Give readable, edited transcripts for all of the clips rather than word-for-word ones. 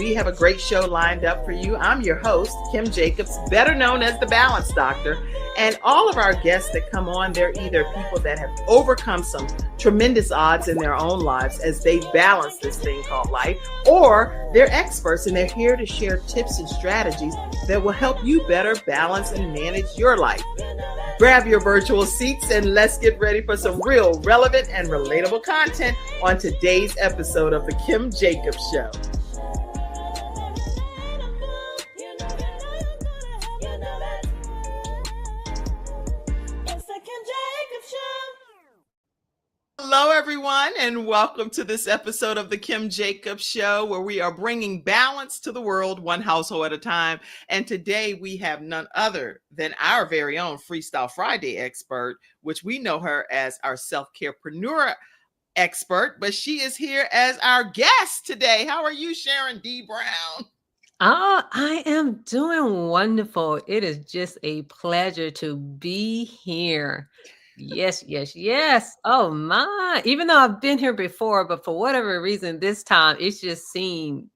we have a great show lined up for you. I'm your host, Kim Jacobs, better known as the Balance Doctor. And all of our guests that come on, they're either people that have overcome some tremendous odds in their own lives as they balance this thing called life, or they're experts and they're here to share tips and strategies that will help you better balance and manage your life. Grab your virtual seats and let's get ready for some real relevant and relatable content on today's episode of The Kim Jacobs Show. Hello, everyone, and welcome to this episode of The Kim Jacobs Show, where we are bringing balance to the world, one household at a time. And today we have none other than our very own Freestyle Friday expert, which we know her as our self-carepreneur expert, but she is here as our guest today. How are you, Sharon D. Brown? Oh, I am doing wonderful. It is just a pleasure to be here. Yes, yes, yes. Oh my. Even though I've been here before, but for whatever reason, this time it's just seemed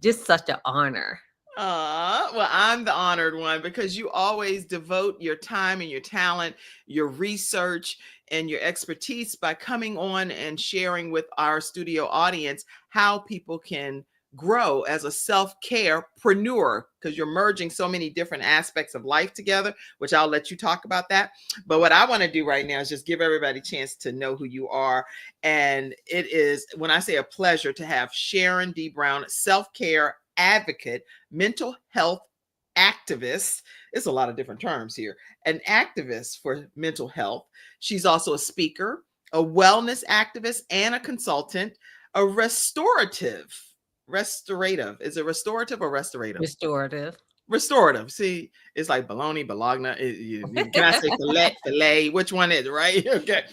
just such an honor. Well, I'm the honored one because you always devote your time and your talent, your research, and your expertise by coming on and sharing with our studio audience how people can grow as a self-carepreneur, because you're merging so many different aspects of life together, which I'll let you talk about that. But what I want to do right now is just give everybody a chance to know who you are. And it is, when I say a pleasure, to have Sharon D. Brown, self-care advocate, mental health activist. It's a lot of different terms here. An activist for mental health. She's also a speaker, a wellness activist, and a consultant, a restorative. Is it restorative or restorative? Restorative. See, it's like bologna, bologna. Can I say filet? Which one is it, right? Okay.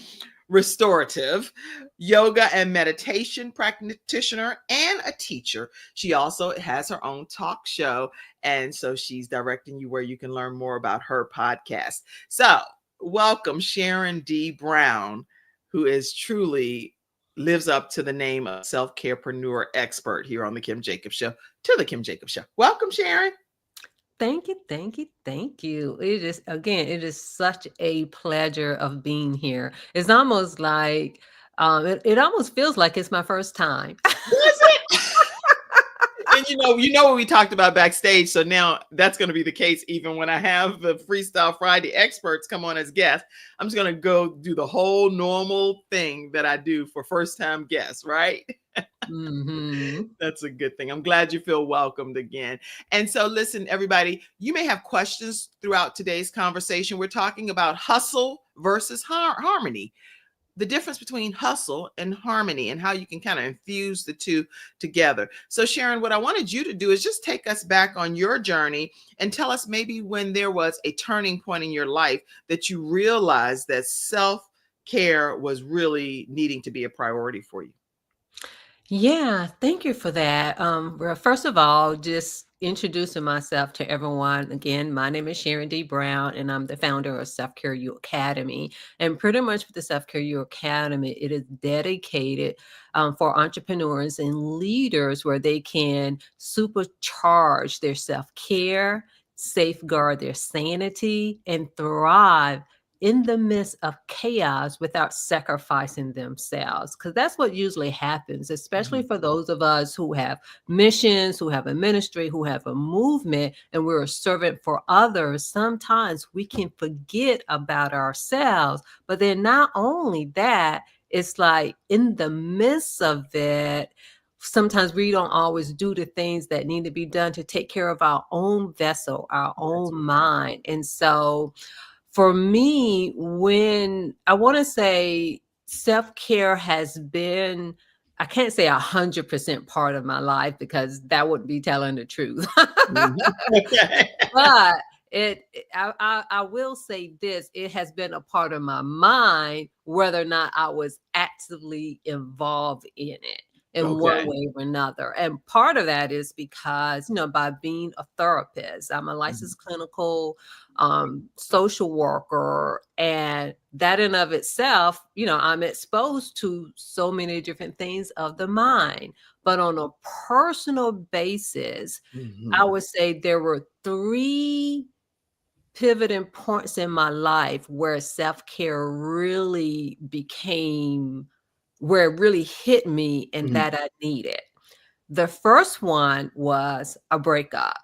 Restorative, yoga and meditation practitioner, and a teacher. She also has her own talk show, and so she's directing you where you can learn more about her podcast. So welcome Sharon D. Brown, who is truly lives up to the name of self-carepreneur expert here on the Kim Jacobs Show, to the Kim Jacobs Show. Welcome, Sharon. Thank you, thank you, thank you. It is such a pleasure of being here. It's almost like, it almost feels like it's my first time. Is it? And you know what we talked about backstage. So now that's going to be the case even when I have the Freestyle Friday experts come on as guests. I'm just going to go do the whole normal thing that I do for first time guests, right? Mm-hmm. That's a good thing. I'm glad you feel welcomed again. And so listen, everybody, you may have questions throughout today's conversation. We're talking about hustle versus harmony. The difference between hustle and harmony and how you can kind of infuse the two together. So Sharon, what I wanted you to do is just take us back on your journey and tell us maybe when there was a turning point in your life that you realized that self-care was really needing to be a priority for you. Yeah, thank you for that. Well, first of all, just introducing myself to everyone. Again, my name is Sharon D. Brown, and I'm the founder of Self Care U Academy. And pretty much with the Self Care U Academy, it is dedicated for entrepreneurs and leaders where they can supercharge their self care, safeguard their sanity, and thrive in the midst of chaos without sacrificing themselves. Because that's what usually happens, especially for those of us who have missions, who have a ministry, who have a movement, and we're a servant for others. Sometimes we can forget about ourselves. But then not only that, it's like in the midst of it, sometimes we don't always do the things that need to be done to take care of our own vessel, our own mind. And so for me, when I want to say self-care has been, I can't say 100% part of my life because that wouldn't be telling the truth. Okay. But I will say this, it has been a part of my mind, whether or not I was actively involved in it. in one Okay. way or another. And part of that is because, by being a therapist, I'm a Mhm. licensed clinical social worker, and that in of itself, I'm exposed to so many different things of the mind. But on a personal basis, I Mhm. would say there were three pivoting points in my life where self-care really became where it really hit me and Mhm. that I needed. The first one was a breakup.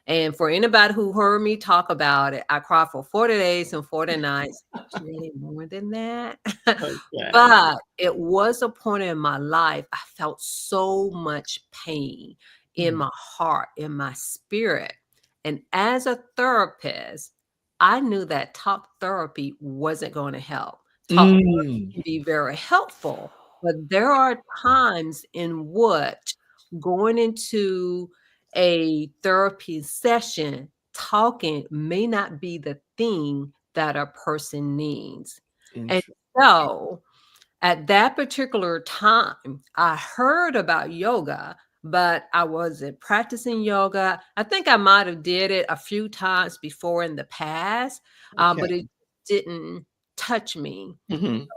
And for anybody who heard me talk about it, I cried for 40 days and 40 nights. It was really more than that. Okay. But it was a point in my life, I felt so much pain in Mm. my heart, in my spirit. And as a therapist, I knew that talk therapy wasn't going to help. Talk therapy Mm. can be very helpful, but there are times in which going into a therapy session, talking may not be the thing that a person needs. And Interest. so at that particular time, I heard about yoga, but I wasn't practicing yoga. I think I might have did it a few times before in the past, Okay. but it didn't touch me. Mhm.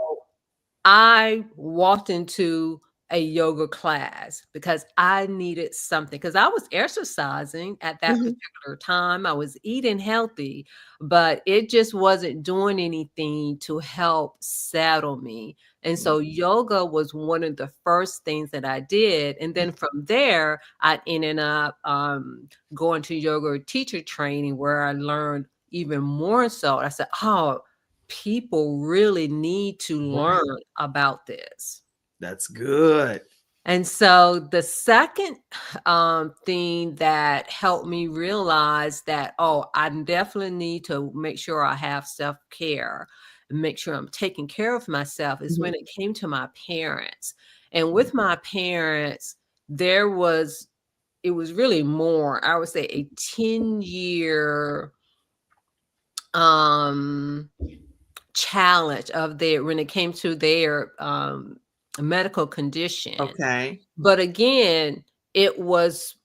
I walked into a yoga class because I needed something because I was exercising at that Mhm. particular time. I was eating healthy, but it just wasn't doing anything to help settle me. And Mm. so yoga was one of the first things that I did. And then from there, I ended up going to yoga teacher training where I learned even more so. I said, oh, people really need to Right. learn about this. That's good. And so the second thing that helped me realize that, oh, I definitely need to make sure I have self care and make sure I'm taking care of myself is Mhm. when it came to my parents. And with my parents, it was really more, I would say, a 10-year um challenge of their when it came to their medical condition. Okay. But again, it was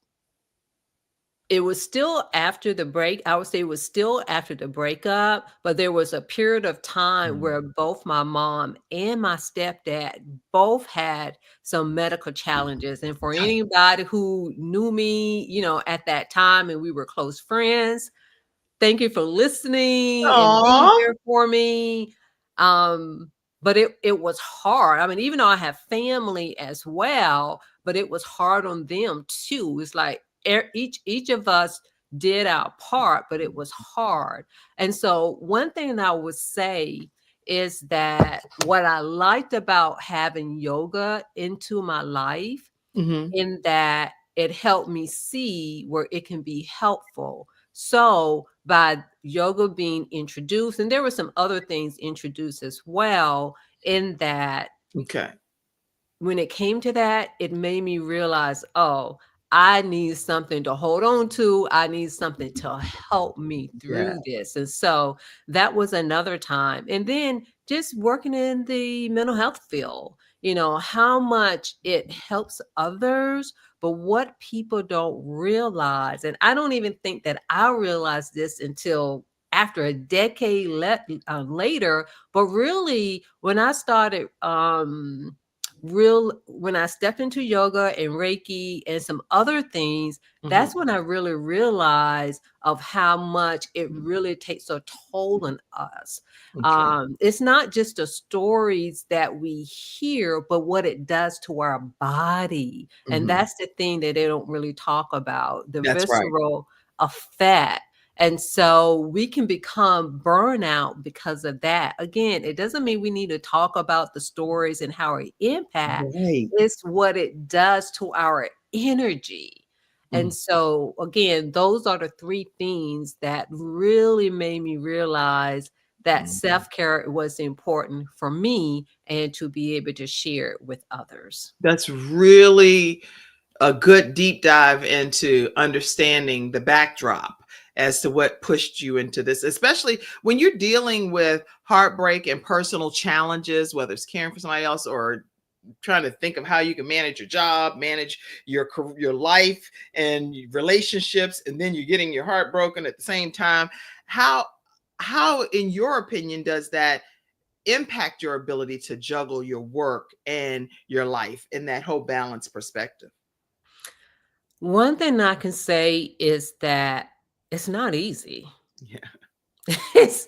it was still after the break. I would say it was still after the breakup, but there was a period of time Mm. where both my mom and my stepdad both had some medical challenges. And for anybody who knew me, at that time and we were close friends, thank you for listening and being Aw. there for me. Um, but it was hard. I mean, even though I have family as well, but it was hard on them too. It's like each of us did our part, but it was hard. And so one thing that I would say is that what I liked about having yoga into my life Mhm. in that it helped me see where it can be helpful. So, by yoga being introduced, and there were some other things introduced as well, in that Okay. when it came to that, it made me realize, oh, I need something to hold on to. I need something to help me Yeah. through this. And so that was another time. And then just working in the mental health field, how much it helps others, but what people don't realize. And I don't even think that I realized this until after a decade later. But really, when I started, when I stepped into yoga and Reiki and some other things, Mhm. that's when I really realized of how much it really takes a toll on us. Okay. It's not just the stories that we hear, but what it does to our body. And Mhm. that's the thing that they don't really talk about, the That's right. visceral effect. And so we can become burnout because of that. Again, it doesn't mean we need to talk about the stories and how it impact. Right. It's what it does to our energy. Mm. And so again, those are the three things that really made me realize that Mhm. self-care was important for me and to be able to share it with others. That's really a good deep dive into understanding the backdrop as to what pushed you into this, especially when you're dealing with heartbreak and personal challenges, whether it's caring for somebody else or trying to think of how you can manage your job, manage your life and relationships, and then you're getting your heart broken at the same time. How how in your opinion does that impact your ability to juggle your work and your life in that whole balance perspective? One thing I can say is that it's not easy. Yeah. It's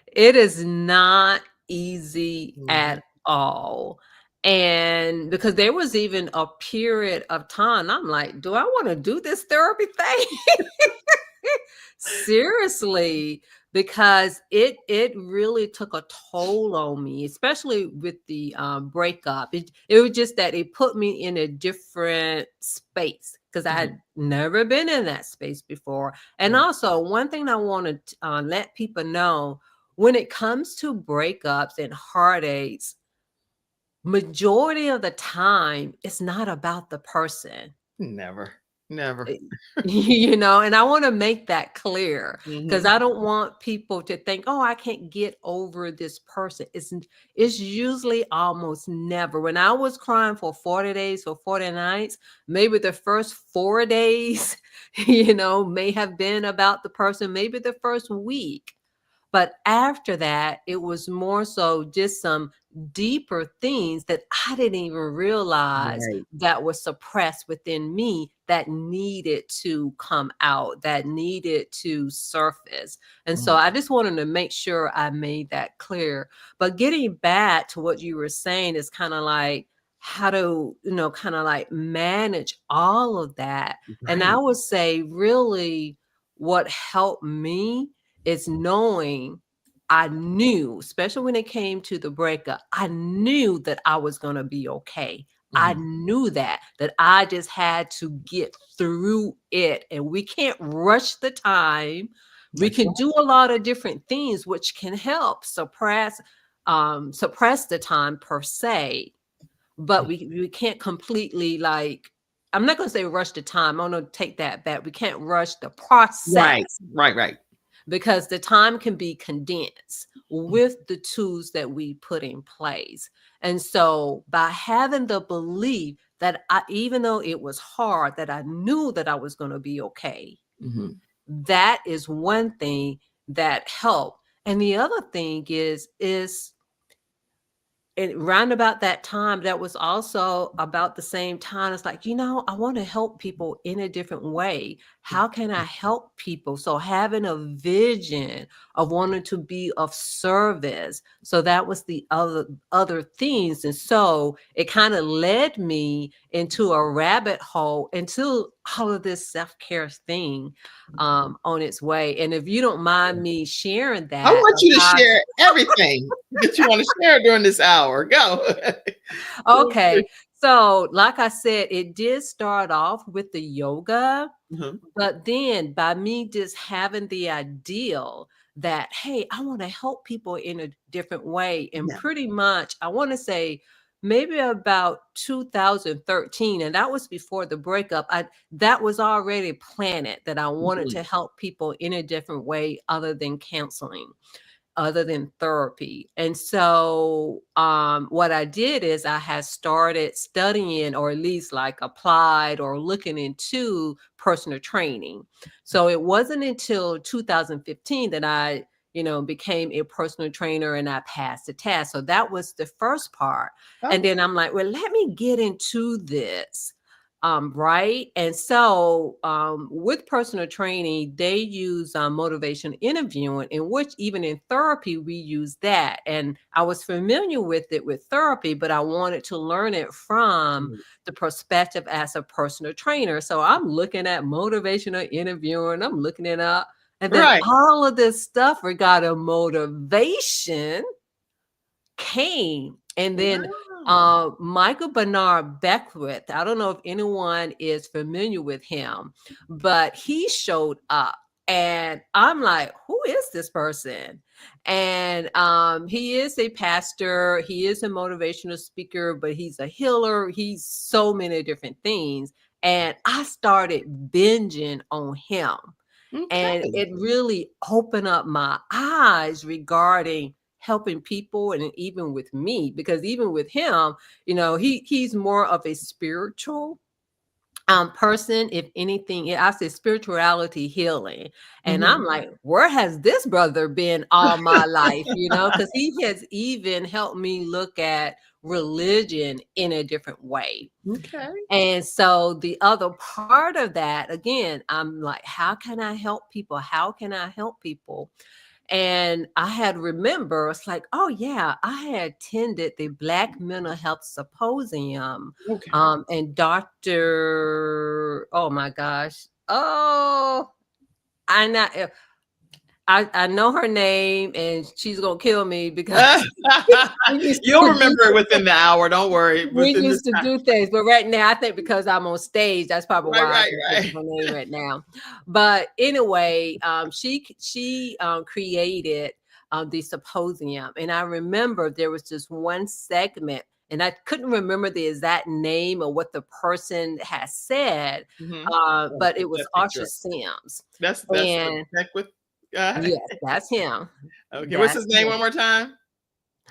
it is not easy Mhm. at all. And because there was even a period of time, I'm like, do I want to do this therapy thing? Seriously, because it really took a toll on me, especially with the breakup. It was just that it put me in a different space because I Mhm. had never been in that space before. And Right. also, one thing I want to let people know when it comes to breakups and heartaches, majority of the time, it's not about the person. Never. Never. Eh, you know, and I wanna make that clear because Mhm. I don't want people to think, "Oh, I can't get over this person." It's usually almost never. When I was crying for 40 days or 40 nights, maybe the first 4 days, may have been about the person, maybe the first week. But after that, it was more so just some deeper things that I didn't even realize Right. that was suppressed within me that needed to come out, that needed to surface. And so Mhm. I just wanted to make sure I made that clear. But getting back to what you were saying is kind of like how to, kind of like manage all of that. And I Right. would say, really, what helped me is knowing I knew, especially when it came to the breakup, I knew that I was going to be okay. I Mhm. knew that I just had to get through it. And we can't rush the time. We That's can right. do a lot of different things which can help suppress the time per se, but we can't completely like I'm not going to say rush the time. I'm going to take that back. We can't rush the Right. process Right. Right. because the time can be condensed with the tools that we put in place. And so by having the belief that even though it was hard, that I knew that I was going to be okay, Mhm. that is one thing that helped. And the other thing is and round about that time, that was also about the same time. It's like, I want to help people in a different way. How can I help people? So having a vision of wanting to be of service. So that was the other things. And so it kind of led me into a rabbit hole into all of this self-care thing on its way. And if you don't mind me sharing I that want you to about share everything that you want to share during this hour. Go. okay. So, like I said, it did start off with the yoga, Mhm. but then by me just having the ideal that, hey, I want to help people in a different way. And Yeah. pretty much, I want to say maybe about 2013, and that was before the breakup. That was already planted that I wanted Mhm. to help people in a different way other than counseling, other than therapy. And so what I did is I had started studying or at least like applied or looking into personal training. So it wasn't until 2015 that I became a personal trainer and I passed the test. So that was the first part. And Oh, then I'm like, well, let me get into this. Right. And so with personal training, they use motivation interviewing, in which even in therapy, we use that. And I was familiar with it with therapy, but I wanted to learn it from mm. the perspective as a personal trainer. So I'm looking at motivational interviewing, I'm looking it up. And then Right. all of this stuff regarding motivation came. And then Wow. Michael Bernard Beckwith, I don't know if anyone is familiar with him, but he showed up. And I'm like, who is this person? And he is a pastor, he is a motivational speaker, but he's a healer. He's so many different things. And I started binging on him. And Okay. it really opened up my eyes regarding helping people, and even with me, because even with him, he's more of a spiritual person. If anything, I say spirituality healing. And I'm Mhm. like, where has this brother been all my life? Because he has even helped me look at religion in a different way. Okay. And so the other part of that, again, I'm like, how can I help people? How can I help people? And I had remember, it's like, oh yeah, I had attended the Black Mental Health Symposium. Okay. And Dr. Oh my gosh. Oh, I know I know her name, and she's gonna kill me because we used You'll to do remember it within the hour. Don't worry. we Within this used to time. do things, but right now, I think because I'm on stage, that's probably Right, why I right, can think of right. her name right now. But anyway, she created the symposium, and I remember there was just one segment, and I couldn't remember the exact name or what the person has said, Mhm. Oh, but it was that Archer picture. Sims, That's the and tech with guy? yes, that's him. Okay, what's That's his name him. one more time?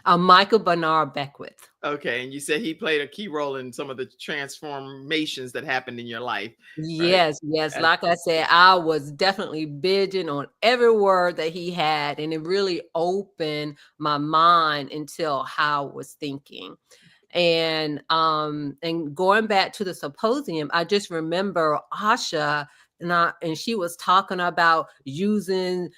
Michael Bernard Beckwith. Okay, and you said he played a key role in some of the transformations that happened in your life, right? Yes, yes. As Like I said, I was definitely binging on every word that he had, and it really opened my mind until how I was thinking. And going back to the symposium, I just remember Asha, and she was talking about using,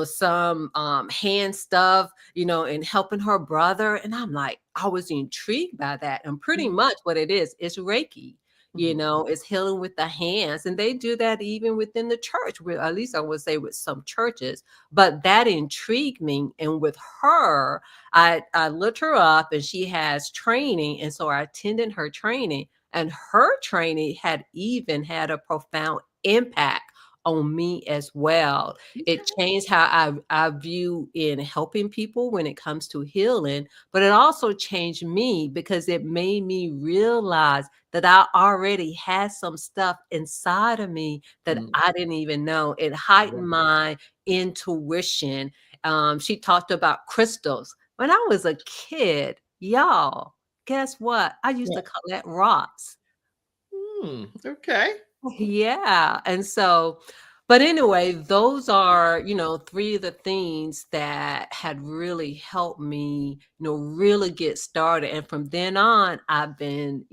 some hand stuff, and helping her brother. And I'm like, I was intrigued by that. And pretty Mhm, much what it is Reiki. mhm, It's healing with the hands. And they do that even within the church, at least I would say with some churches. But that intrigued me. And with her, I looked her up, and she has training. And so I attended her training, and her training had even had a profound impact on me as well. It okay. changed how I view in helping people when it comes to healing, but it also changed me because it made me realize that I already had some stuff inside of me that Mm, I didn't even know. It yeah. heightened my intuition. She talked about crystals. When I was a kid, y'all, guess what? I used Yeah. to collect rocks. Okay. Yeah, and so but anyway, those are, 3 of the things that had really helped me, really get started, and from then on, I've been,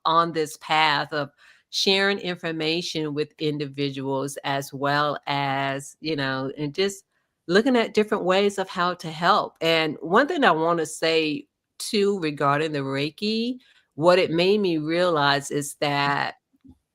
on this path of sharing information with individuals as well as, and just looking at different ways of how to help. And one thing I wanna say too regarding the Reiki, what it made me realize is that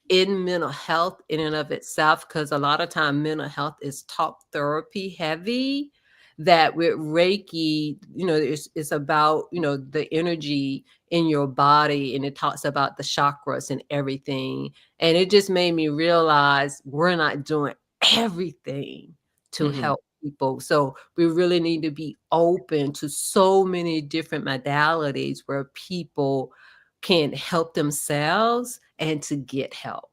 in mental health in and of itself, because a lot of time mental health is talk therapy heavy, that with Reiki, it's about, the energy in your body, and it talks about the chakras and everything. And it just made me realize we're not doing everything to Mhm. help people. So we really need to be open to so many different modalities where people can help themselves and to get help.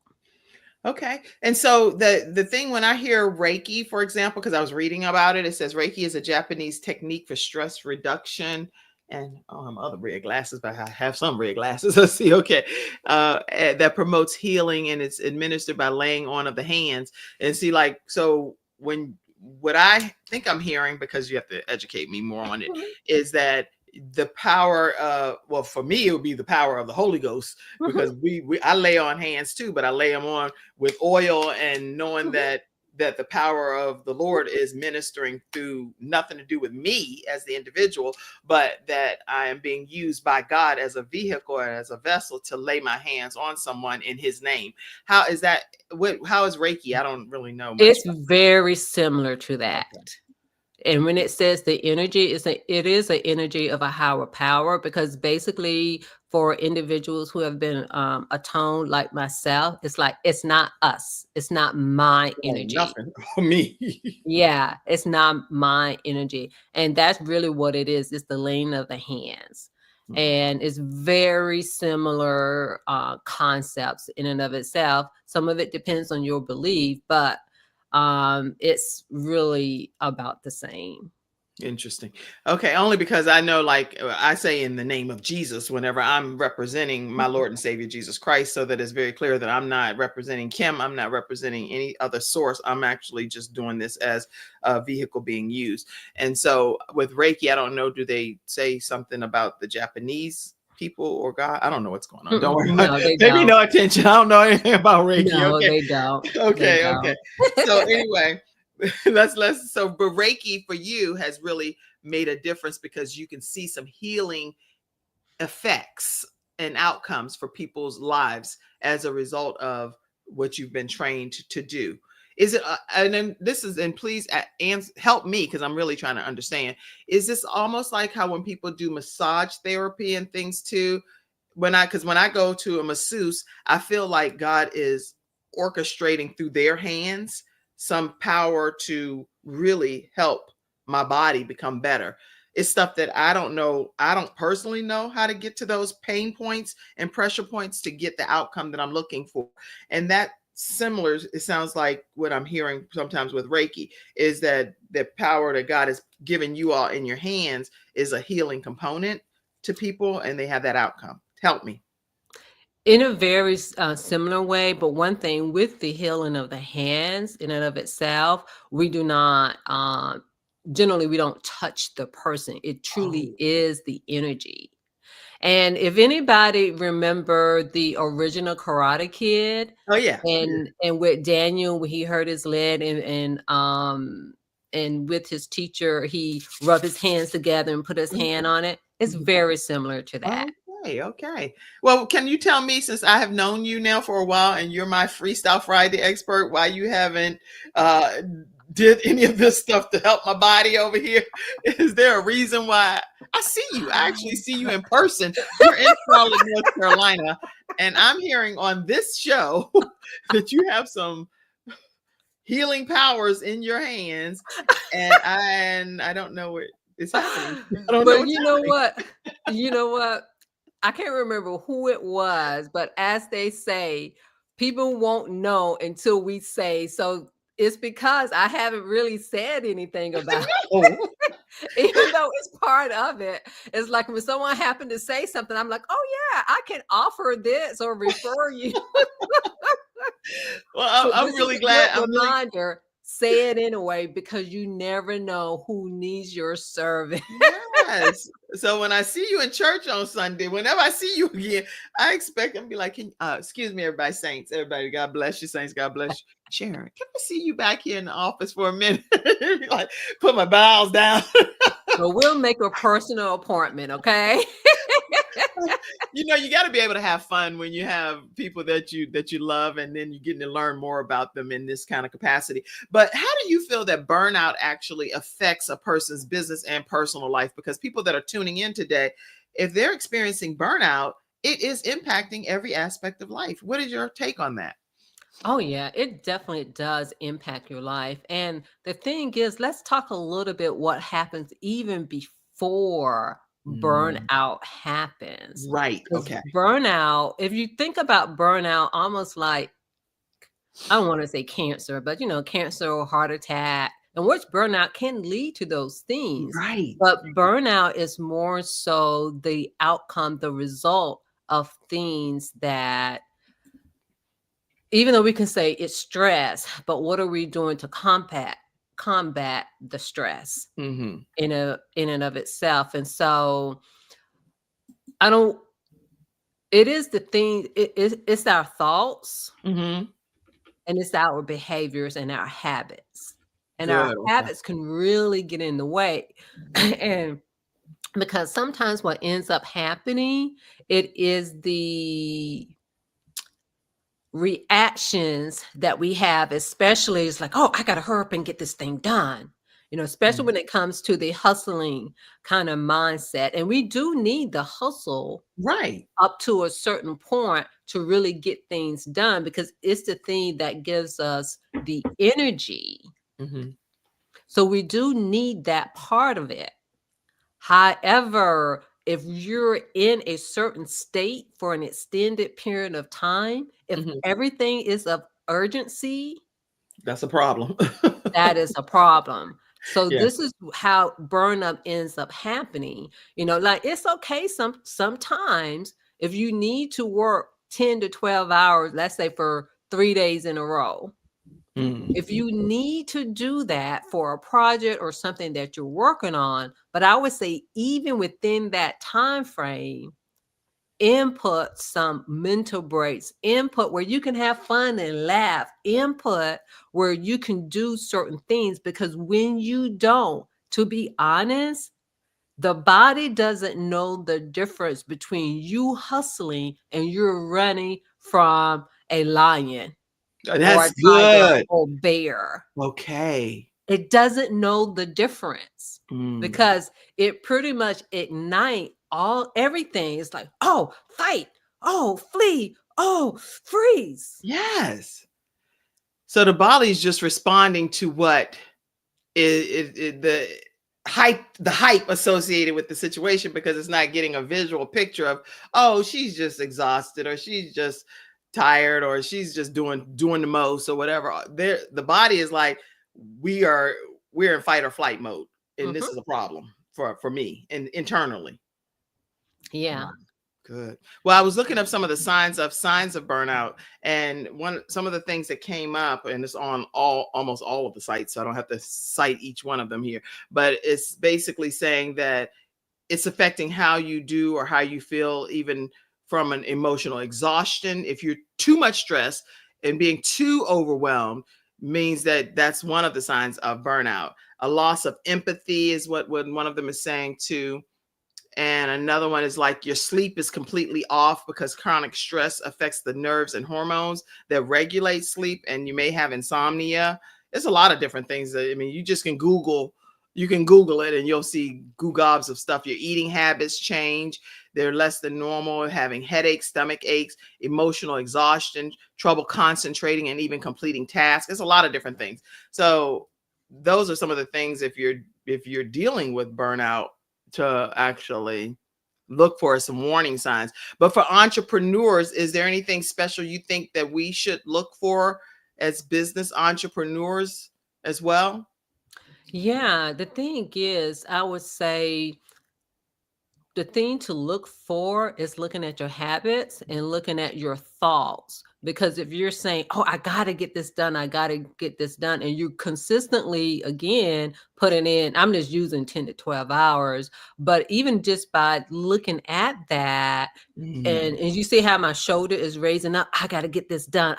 Okay. And so the thing when I hear Reiki, for example, because I was reading about it, it says Reiki is a Japanese technique for stress reduction. And oh, I'm other red glasses, but I have some red glasses. Let's see. Okay. That promotes healing, and it's administered by laying on of the hands. And see, like, so when what I think I'm hearing, because you have to educate me more on it, Mhm, is that the power well, for me it would be the power of the Holy Ghost, mhm, because we I lay on hands too, but I lay them on with oil, and knowing mhm, that the power of the Lord is ministering through nothing to do with me as the individual, but that I am being used by God as a vehicle or as a vessel to lay my hands on someone in his name. How is that? How is Reiki? I don't really know much it's very similar to about. that. Okay. And when it says the energy it is an energy of a higher power, because basically for individuals who have been atoned like myself, it's like it's not us. It's not my Oh, energy. nothing. Oh, me. Yeah, it's not my energy. And that's really what it is. It's the laying of the hands. Mhm. And it's very similar concepts in and of itself. Some of it depends on your belief, but it's really about the same. Interesting. Okay, only because I know, like, I say in the name of Jesus whenever I'm representing my Lord and Savior Jesus Christ, so that it's very clear that I'm not representing Kim, I'm not representing any other source. I'm actually just doing this as a vehicle being used. And so with Reiki, I don't know, do they say something about the Japanese people or God? I don't know what's going on. Don't Mm-mm. worry about No, it. they Pay me don't. no attention. I don't know anything about Reiki. No, Okay. they don't. They Okay, okay. don't. So anyway, let's so but Reiki for you has really made a difference because you can see some healing effects and outcomes for people's lives as a result of what you've been trained to do. Is it and then this is, and please help me because I'm really trying to understand, is this almost like how when people do massage therapy and things too, because when I go to a masseuse, I feel like God is orchestrating through their hands some power to really help my body become better. It's stuff that I don't know. I don't personally know how to get to those pain points and pressure points to get the outcome that I'm looking for. And that similar, it sounds like what I'm hearing sometimes with Reiki is that the power that God has given you all in your hands is a healing component to people and they have that outcome. Help me. In a very similar way, but one thing with the healing of the hands in and of itself, we do not generally we don't touch the person. It truly Oh, is the energy. And if anybody remember the original Karate Kid, oh yeah. and with Daniel when he hurt his leg and with his teacher he rubbed his hands together and put his hand on it. It's Mhm. very similar to that. Okay, okay. Well, can you tell me, since I have known you now for a while and you're my Freestyle Friday expert, why you haven't uh did any of this stuff to help my body over here? Is there a reason why? I see you. I actually see you in person. You're in Charlotte, North Carolina, and I'm hearing on this show that you have some healing powers in your hands, and I don't know what is happening. I don't know But what's you know happening. what? You know what? I can't remember who it was, but as they say, people won't know until we say. So it's because I haven't really said anything about Oh. it, even though it's part of it. It's like when someone happened to say something, I'm like, oh yeah, I can offer this or refer you. Well, So I'm this is really a good glad. I'm really reminder. Say it anyway because you never know who needs your service. yes. So when I see you in church on Sunday, whenever I see you again, I expect them to be like, excuse me, everybody, saints, everybody, God bless you, saints, God bless you. Sharon, can I see you back here in the office for a minute? Like, put my bowels down. So we'll make a personal appointment, okay? You got to be able to have fun when you have people that you love, and then you're getting to learn more about them in this kind of capacity. But how do you feel that burnout actually affects a person's business and personal life? Because people that are tuning in today, if they're experiencing burnout, it is impacting every aspect of life. What is your take on that? Oh yeah, it definitely does impact your life. And the thing is, let's talk a little bit what happens even before Mm, burnout happens. right. Because Okay. burnout, if you think about burnout almost like, I don't want to say cancer, but cancer or heart attack, and which burnout can lead to those things. Right. But burnout is more so the outcome, the result of things that, even though we can say it's stress, but what are we doing to combat the stress Mm-hmm. in and of itself? And so I don't. It is the thing. It's our thoughts Mm-hmm. and it's our behaviors and our habits. And our Good. Okay. habits can really get in the way. And because sometimes what ends up happening, it is the reactions that we have, especially it's like, oh, I gotta hurry up and get this thing done. Especially Mm. when it comes to the hustling kind of mindset. And we do need the hustle Right. up to a certain point to really get things done because it's the thing that gives us the energy. Mm-hmm. So we do need that part of it. However, if you're in a certain state for an extended period of time, if Mm-hmm. everything is of urgency, That's a problem. that is a problem. So Yeah. this is how burnout ends up happening. Like it's okay sometimes if you need to work 10 to 12 hours, let's say for 3 days in a row. If Mm. you need to do that for a project or something that you're working on, but I would say even within that time frame, input some mental breaks, input where you can have fun and laugh, input where you can do certain things, because when you don't, to be honest, the body doesn't know the difference between you hustling and you're running from a lion or a That's tiger good. or bear. Okay. It doesn't know the difference Mm. because it pretty much ignite everything. It's like, oh, fight, oh, flee, oh, freeze. Yes. So the body's just responding to what the hype associated with the situation, because it's not getting a visual picture of, oh, she's just exhausted, or she's just tired, or she's just doing the most, or whatever. The body is like, we're in fight or flight mode, and this Hmm. is a problem for me and internally. Yeah. Good. Well, I was looking up some of the signs of burnout, and some of the things that came up, and it's on almost all of the sites, so I don't have to cite each one of them here. But it's basically saying that it's affecting how you do or how you feel, even from an emotional exhaustion. If you're too much stress and being too overwhelmed, means that that's one of the signs of burnout. A loss of empathy is what one of them is saying too. And another one is like your sleep is completely off because chronic stress affects the nerves and hormones that regulate sleep, and you may have insomnia. There's a lot of different things that, I mean, you can Google it and you'll see gobs of stuff. Your eating habits change. They're less than normal, having headaches, stomach aches, emotional exhaustion, trouble concentrating, and even completing tasks. There's a lot of different things. So those are some of the things, if you're dealing with burnout, to actually look for some warning signs. But for entrepreneurs, is there anything special you think that we should look for as business entrepreneurs as well? Yeah. The thing is, I would say the thing to look for is looking at your habits and looking at your thoughts. Because if you're saying, oh, I got to get this done, I got to get this done, and you consistently, again, putting in, I'm just using 10 to 12 hours, but even just by looking at that, Mm. and you see how my shoulder is raising up, I got to get this done,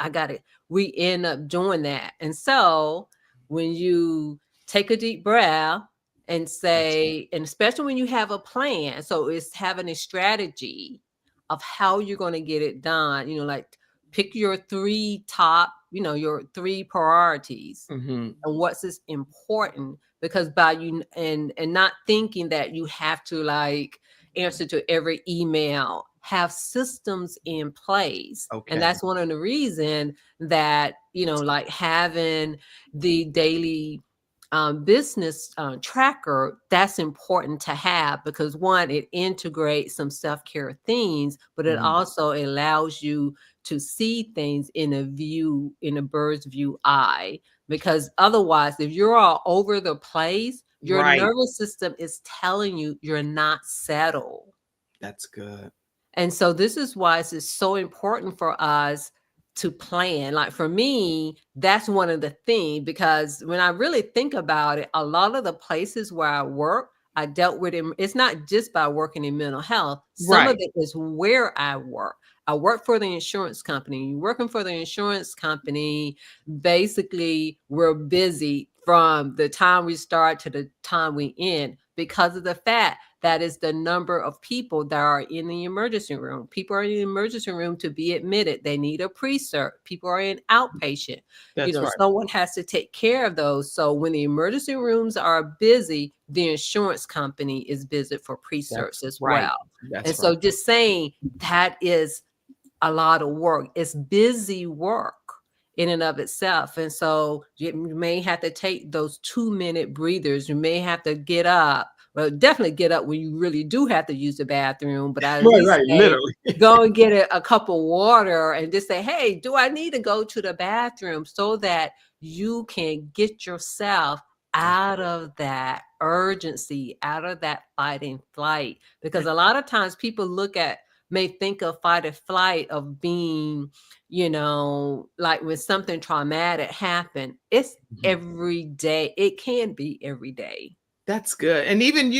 we end up doing that. And so when you take a deep breath, and That's right. say, and especially when you have a plan, so it's having a strategy of how you're going to get it done, like pick your three top, your three priorities Mhm. and what's is important, because by you and not thinking that you have to like answer to every email, have systems in place. And Okay. that's one of the reason that like having the daily business tracker, that's important to have, because one, it integrates some self-care things, but it Mhm. also allows you to see things in a bird's view eye. Because otherwise, if you're all over the place, your Right. nervous system is telling you you're not settled. That's good. And so this is why it's just so important for us to plan. Like for me, that's one of the things, because when I really think about it, a lot of the places where I work, I dealt with it. It's not just by working in mental health. Some of Right. it is where I work. I work for the insurance company. You're working for the insurance company. Basically, we're busy from the time we start to the time we end, because of the fact that is the number of people that are in the emergency room. People are in the emergency room to be admitted. They need a pre-cert. People are in outpatient. That's right. Someone has to take care of those. So when the emergency rooms are busy, the insurance company is busy for pre-certs That's as right. well. And That's right. so just saying that is a lot of work. It's busy work in and of itself. And so you may have to take those 2-minute breathers. You may have to get up. Well, definitely get up when you really do have to use the bathroom, but I at Right, least right, say, literally. go and get a cup of water and just say, hey, do I need to go to the bathroom, so that you can get yourself out of that urgency, out of that fight and flight. Because a lot of times people may think of fight or flight of being, like when something traumatic happened. It's every day. It can be every day. That's good. And even,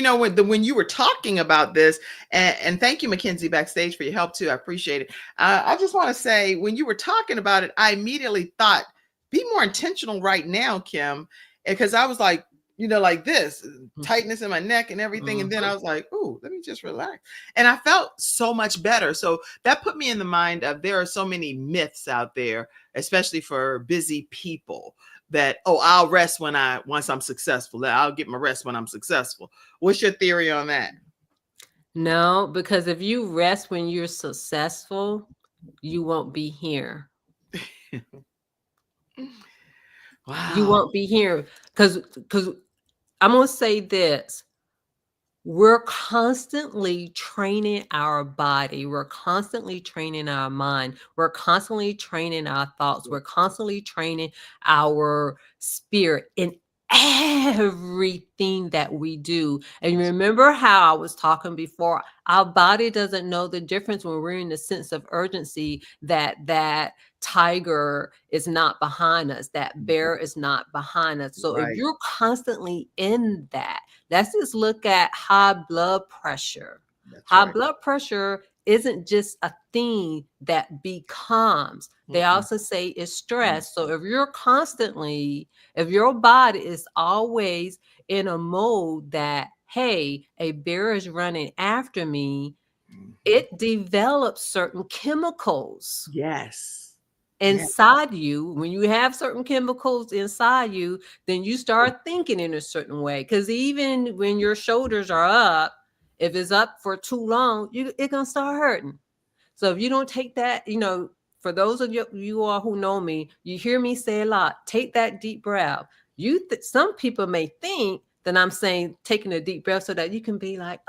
when you were talking about this, and thank you, Mackenzie, backstage for your help too. I appreciate it. I just want to say, when you were talking about it, I immediately thought, be more intentional right now, Kim. Because I was like, like this tightness in my neck and everything. And then I was like, oh, let me just relax. And I felt so much better. So that put me in the mind of, there are so many myths out there, especially for busy people, that, I'll rest once I'm successful. I'll get my rest when I'm successful. What's your theory on that? No, because if you rest when you're successful, you won't be here. Wow. You won't be here because I'm going to say this. We're constantly training our body. We're constantly training our mind. We're constantly training our thoughts. We're constantly training our spirit in everything that we do. And remember how I was talking before, our body doesn't know the difference when we're in the sense of urgency that tiger is not behind us, that bear is not behind us. So if you're constantly in that, let's just look at high blood pressure. High blood pressure isn't just a thing that becomes. They also say it's stress. So if your body is always in a mode that, hey, a bear is running after me, it develops certain chemicals. Yes. Inside you. When you have certain chemicals inside you, then you start thinking in a certain way. Because even when your shoulders are up, if it's up for too long, it's gonna start hurting. So if you don't take that, for those of you all who know me, you hear me say a lot, take that deep breath. Some people may think that I'm saying taking a deep breath so that you can be like,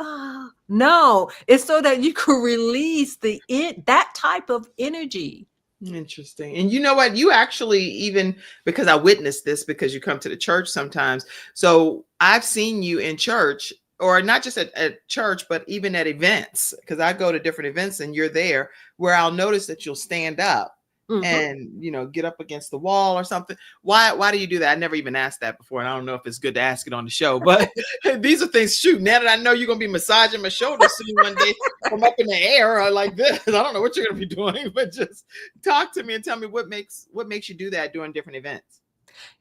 no, it's so that you can release that type of energy. Interesting. And you know what? You actually, even because I witnessed this, because you come to the church sometimes. So I've seen you in church, or not just at church, but even at events, because I go to different events and you're there, where I'll notice that you'll stand up and, get up against the wall or something. Why do you do that? I never even asked that before. And I don't know if it's good to ask it on the show, but these are things, shoot, now that I know you're going to be massaging my shoulders soon one day from up in the air like this, I don't know what you're going to be doing, but just talk to me and tell me what makes you do that during different events.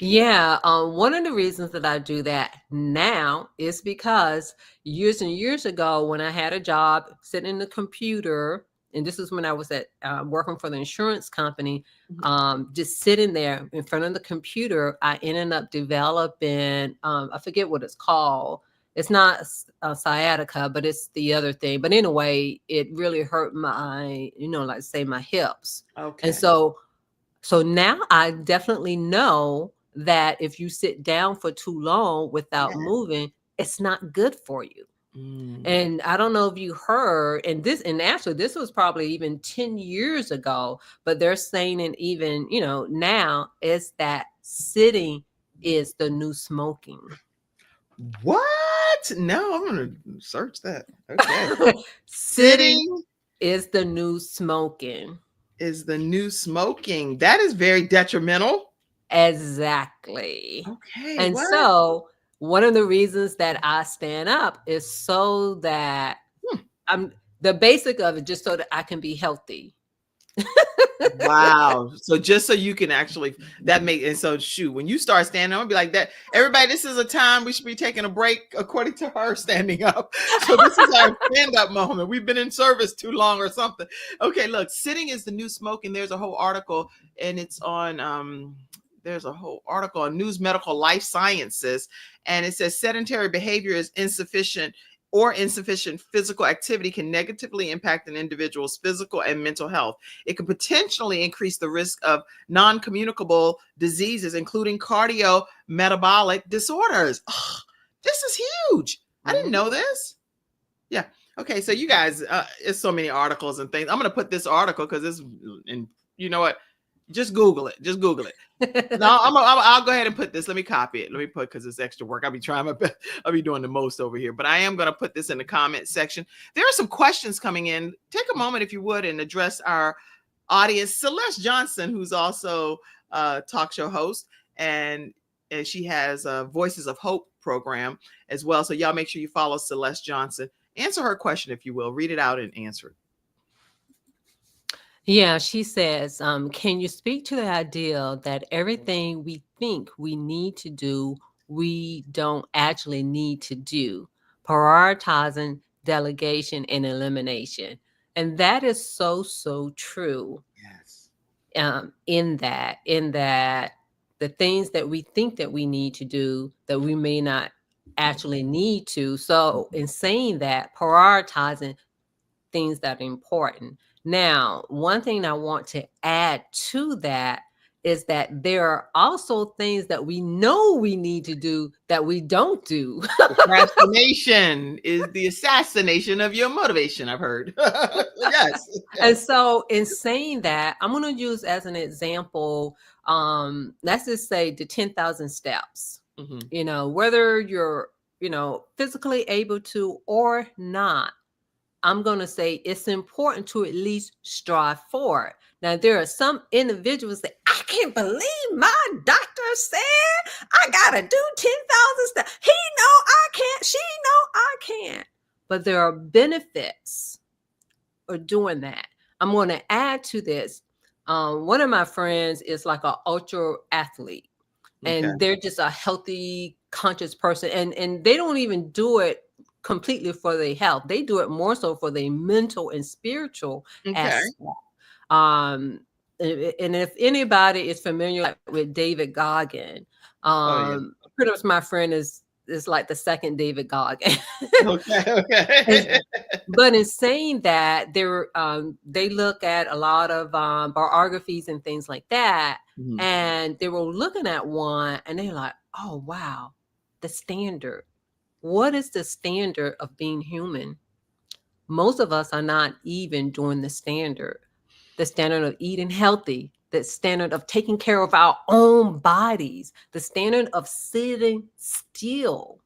Yeah, one of the reasons that I do that now is because years and years ago, when I had a job sitting in the computer, and this is when I was at working for the insurance company, just sitting there in front of the computer, I ended up developing, I forget what it's called. It's not sciatica, but it's the other thing. But anyway, it really hurt my, like say my hips. Okay. And so now I definitely know that if you sit down for too long without moving, it's not good for you. And I don't know if you heard, and actually this was probably even 10 years ago, but they're saying, and even, now, is that sitting is the new smoking. What? No, I'm going to search that. Okay. Sitting is the new smoking. Is the new smoking. That is very detrimental. Exactly. Okay. And so one of the reasons that I stand up is so that I'm the basic of it, just so that I can be healthy. Wow. So just so you can actually, and so shoot, when you start standing up, be like that, everybody, this is a time we should be taking a break, according to her standing up. So this is our stand up moment. We've been in service too long or something. Okay, look, sitting is the new smoking. There's a whole article, and it's on there's a whole article on News Medical Life Sciences, and it says sedentary behavior is insufficient physical activity can negatively impact an individual's physical and mental health. It can potentially increase the risk of non-communicable diseases, including cardiometabolic disorders. Oh, this is huge. I didn't know this. Yeah. Okay. So you guys, it's so many articles and things. I'm going to put this article because it's, and you know what? Just Google it. Just Google it. No, I'll go ahead and put this. Let me copy it. Let me put, because it's extra work. I'll be trying my best. I'll be doing the most over here, but I am going to put this in the comment section. There are some questions coming in. Take a moment, if you would, and address our audience. Celeste Johnson, who's also a talk show host, and she has a Voices of Hope program as well. So y'all make sure you follow Celeste Johnson. Answer her question, if you will. Read it out and answer it. Yeah, she says, can you speak to the idea that everything we think we need to do, we don't actually need to do? Prioritizing, delegation, and elimination. And that is so, so true. Yes. In that the things that we think that we need to do, that we may not actually need to. So in saying that, prioritizing things that are important. Now, one thing I want to add to that is that there are also things that we know we need to do that we don't do. Procrastination is the assassination of your motivation, I've heard. Yes. And so in saying that, I'm going to use as an example, let's just say the 10,000 steps. Mm-hmm. Whether you're, physically able to or not, I'm going to say it's important to at least strive for it. Now, there are some individuals that I can't believe my doctor said I got to do 10,000 steps. He know I can't. She know I can't. But there are benefits of doing that. I'm going to add to this. One of my friends is like an ultra athlete, and they're just a healthy, conscious person. And they don't even do it completely for their health. They do it more so for their mental and spiritual aspect. And if anybody is familiar with David Goggin, pretty much my friend is like the second David Goggin. Okay. But in saying that, they look at a lot of biographies and things like that, and they were looking at one, and they're like, "Oh wow, the standard. What is the standard of being human? Most of us are not even doing the standard of eating healthy, the standard of taking care of our own bodies, the standard of sitting still."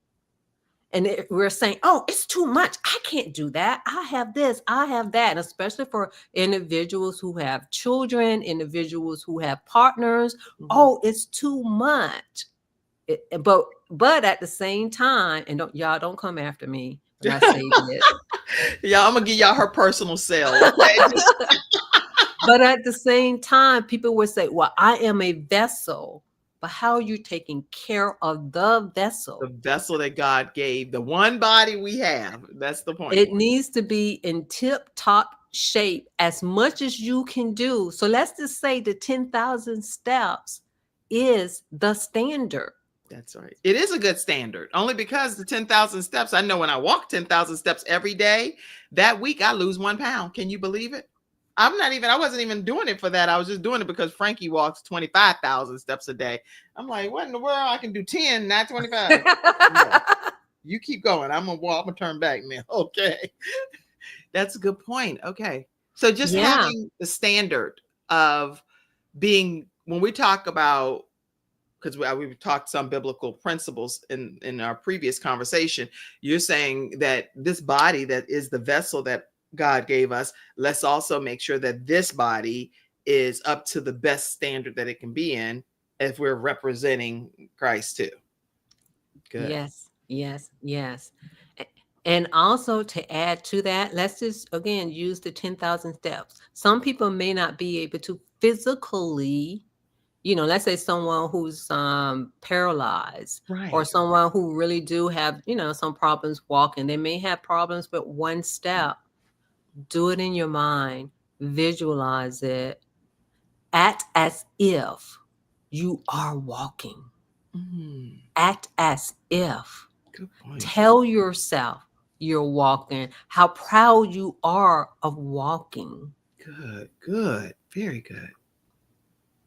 And we're saying, oh, it's too much. I can't do that. I have this, I have that. And especially for individuals who have children, individuals who have partners. Oh, it's too much. But at the same time, and y'all don't come after me when I say this. Yeah, I'm gonna give y'all her personal cell. But at the same time, people would say, well, I am a vessel. But how are you taking care of the vessel? The vessel that God gave, the one body we have. That's the point. It needs to be in tip-top shape as much as you can do. So let's just say the 10,000 steps is the standard. That's right. It is a good standard, only because the 10,000 steps, I know when I walk 10,000 steps every day, that week I lose 1 pound. Can you believe it? I wasn't even doing it for that. I was just doing it because Frankie walks 25,000 steps a day. I'm like, what in the world? I can do 10, not 25. Yeah. You keep going. I'm going to turn back now. Okay. That's a good point. Okay. So just having the standard of being, when we talk about, because we've talked some biblical principles in our previous conversation, you're saying that this body that is the vessel that God gave us, let's also make sure that this body is up to the best standard that it can be in if we're representing Christ too. Good. Yes. And also to add to that, let's just again use the 10,000 steps. Some people may not be able to physically, let's say someone who's paralyzed, right, or someone who really do have, some problems walking. They may have problems with one step. Do it in your mind, visualize it, act as if you are walking. Act as if. Good point. Tell yourself you're walking, how proud you are of walking. Good. Very good.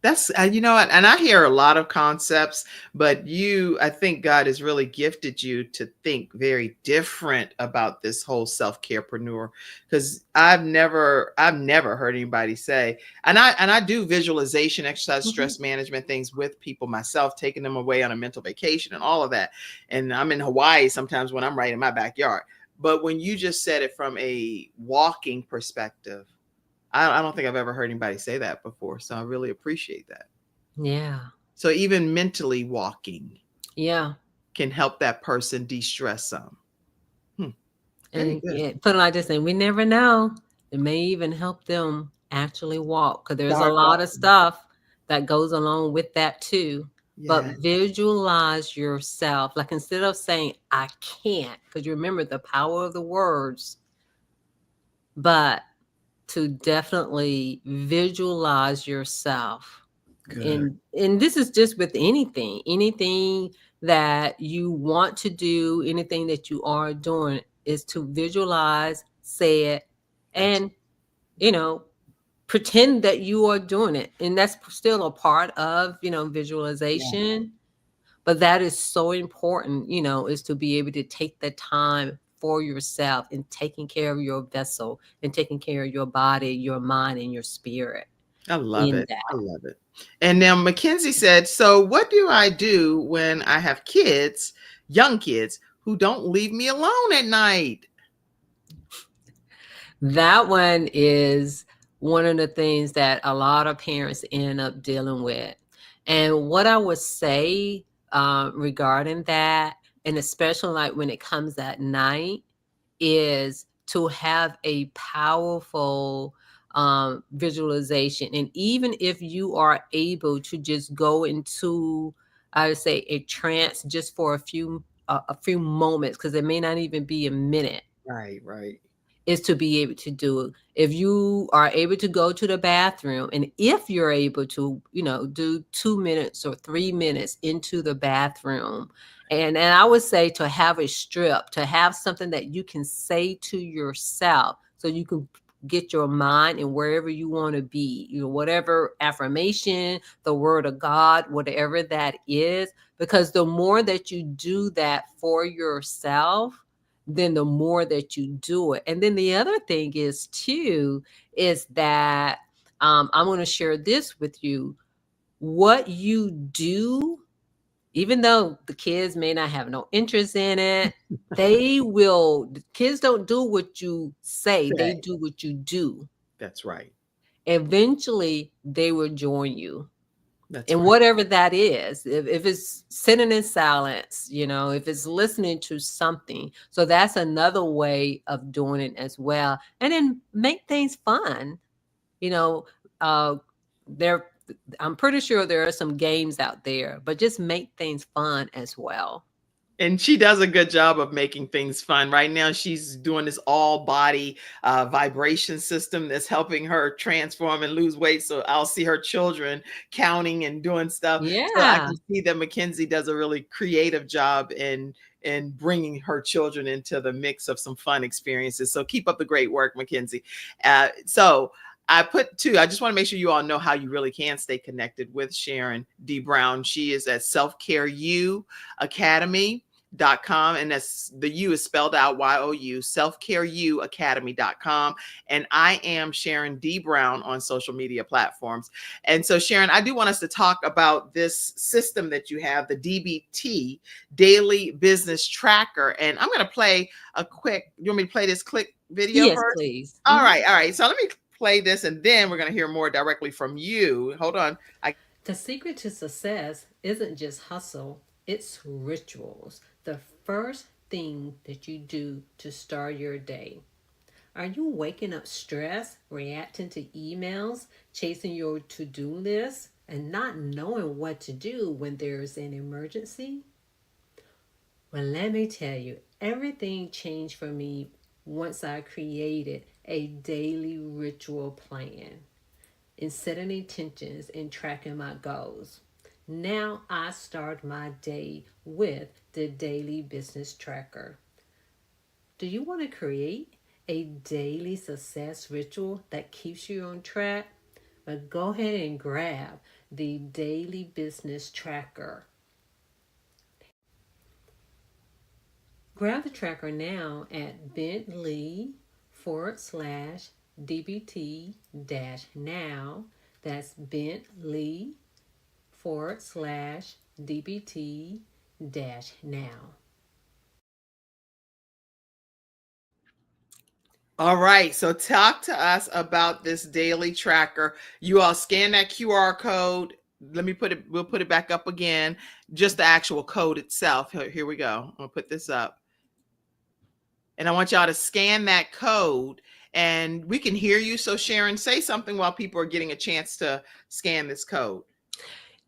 That's you know what, and I hear a lot of concepts, but I think God has really gifted you to think very different about this whole self-carepreneur. Because I've never heard anybody say, and I do visualization, exercise, Mhm. stress management things with people myself, taking them away on a mental vacation and all of that. And I'm in Hawaii sometimes when I'm right in my backyard. But when you just said it from a walking perspective, I don't think I've ever heard anybody say that before. So I really appreciate that. Yeah. So even mentally walking Yeah. can help that person de-stress some. Hmm, very And good. yeah, put it like this, and we never know. It may even help them actually walk because there's a Start lot of walking. stuff that goes along with that too. Yeah, But visualize yourself. Like instead of saying, I can't, because you remember the power of the words, but to definitely visualize yourself. good. And this is just with anything that you want to do, anything that you are doing, is to visualize, say it, That's and you know pretend that you are doing it. And that's still a part of yeah, visualization, but that is so important, is to be able to take the time for yourself and taking care of your vessel and taking care of your body, your mind, and your spirit I love in it. I that. love it. And now Mackenzie said, so what do I do when I have kids, young kids, who don't leave me alone at night? That one is one of the things that a lot of parents end up dealing with. And what I would say regarding that, and especially like when it comes at night, is to have a powerful visualization. And even if you are able to just go into, I would say, a trance just for a few moments, because it may not even be a minute, Right, right. is to be able to do it. If you are able to go to the bathroom, and if you're able to, do 2 minutes or 3 minutes into the bathroom, and I would say to have a strip, to have something that you can say to yourself so you can get your mind and wherever you want to be, whatever affirmation, the word of God, whatever that is, because the more that you do that for yourself, then the more that you do it. And then the other thing is too, is that I'm going to share this with you. What you do, even though the kids may not have no interest in it, the kids don't do what you say, they Say, do what you do. that's right. Eventually, they will join you. That's And right. whatever that is, if it's sitting in silence, if it's listening to something. So that's another way of doing it as well. And then make things fun. You know, uh, there, I'm pretty sure there are some games out there, but just make things fun as well. And she does a good job of making things fun. Right now, she's doing this all body vibration system that's helping her transform and lose weight. So I'll see her children counting and doing stuff. So I Yeah. can see that Mackenzie does a really creative job in bringing her children into the mix of some fun experiences. So keep up the great work, Mackenzie. So I put two. I just want to make sure you all know how you really can stay connected with Sharon D. Brown. She is at Self Care U Academy.com, and that's the U is spelled out YOU, selfcareuacademy.com. And I am Sharon D. Brown on social media platforms. And so, Sharon, I do want us to talk about this system that you have, the DBT, Daily Business Tracker. And I'm going to play a quick, you want me to play this quick video Yes, first? please. All right, all right. So let me play this and then we're going to hear more directly from you. Hold on. The secret to success isn't just hustle, it's rituals. The first thing that you do to start your day. Are you waking up stressed, reacting to emails, chasing your to do list, and not knowing what to do when there's an emergency? Well, let me tell you, everything changed for me once I created a daily ritual plan in setting intentions and tracking my goals. Now I start my day with the daily business tracker. Do you want to create a daily success ritual that keeps you on track? But go ahead and grab the daily business tracker. Grab the tracker now at bit.ly / DBT now. That's bit.ly / DBT now. All right. So talk to us about this daily tracker. You all scan that QR code. Let me put it, we'll put it back up again. Just the actual code itself. Here we go. I'll put this up. And I want y'all to scan that code and we can hear you. So Sharon, say something while people are getting a chance to scan this code.